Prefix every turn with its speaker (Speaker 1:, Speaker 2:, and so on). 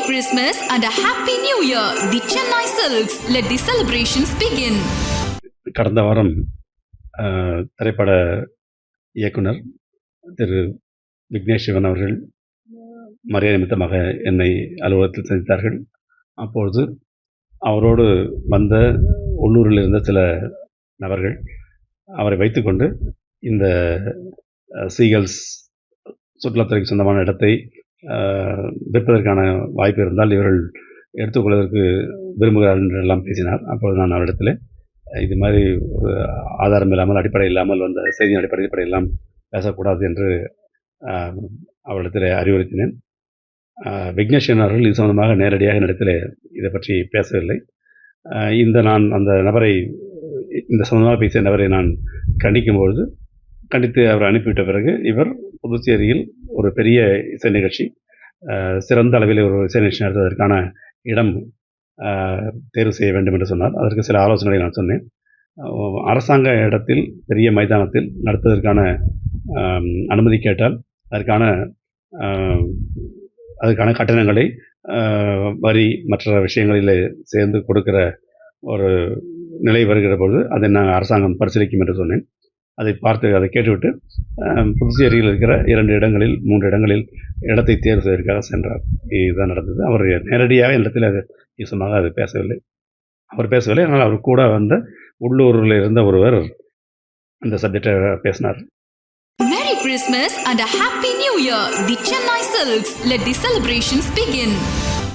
Speaker 1: Christmas and a Happy New Year. The Chennai Silks. Let the celebrations begin.
Speaker 2: கடந்த வாரம் திரைப்பட இயக்குனர் திரு விக்னேஷ் சிவன் அவர்கள் மரியாதை நிமித்தமாக என்னை அலுவலகத்தில் சந்தித்தார்கள். அப்பொழுது அவரோடு வந்த உள்ளூரில் இருந்த சில நபர்கள் அவரை வைத்துக்கொண்டு இந்த சீகல்ஸ் சுற்றுலாத்துறைக்கு சொந்தமான இடத்தை விற்பதற்கான வாய்ப்பு இருந்தால் இவர்கள் எடுத்துக்கொள்வதற்கு விரும்புகிறார்கள் என்றெல்லாம் பேசினார். அப்பொழுது நான் அவரிடத்தில் இது மாதிரி ஒரு ஆதாரம் இல்லாமல் அடிப்படை இல்லாமல் வந்த செய்தியின் அடிப்படையில் எல்லாம் பேசக்கூடாது என்று அவரிடத்தில் அறிவுறுத்தினேன். விக்னேஷன் அவர்கள் இது சம்பந்தமாக நேரடியாக என்னிடத்தில் இதை பற்றி பேசவில்லை. நான் அந்த நபரை இந்த சம்பந்தமாக பேசிய நபரை நான் கண்டிக்கும்பொழுது கண்டித்து அவர் அனுப்பிவிட்ட பிறகு இவர் புதுச்சேரியில் ஒரு பெரிய இசை நிகழ்ச்சி சிறந்த அளவில் ஒரு இசை நிகழ்ச்சி நடத்துவதற்கான இடம் தேர்வு செய்ய வேண்டும் என்று சொன்னார். அதற்கு சில ஆலோசனைகளை நான் சொன்னேன். அரசாங்க இடத்தில் பெரிய மைதானத்தில் நடத்துவதற்கான அனுமதி கேட்டால் அதுக்கான கட்டணங்களை வரி மற்ற விஷயங்களில் சேர்ந்து கொடுக்கிற ஒரு நிலை வருகிற பொழுது அதை நான் அரசாங்கம் பரிசீலிக்கும் என்று சொன்னேன். அதை கேட்டுவிட்டு புதுச்சேரியில் இருக்கிற 2 இடங்களில் 3 இடங்களில் இடத்தை தேர்வு செய்வதற்காக சென்றார். இதுதான் நடந்தது. அவர் நேரடியாக இடத்தில் நிச்சயமாக அது பேசவில்லை. ஆனால் அவர் கூட வந்த உள்ளூரில் இருந்த ஒருவர் இந்த சப்ஜெக்டை பேசினார்.
Speaker 1: Merry Christmas and a Happy New Year. The Chennai Silks. Let the celebrations begin.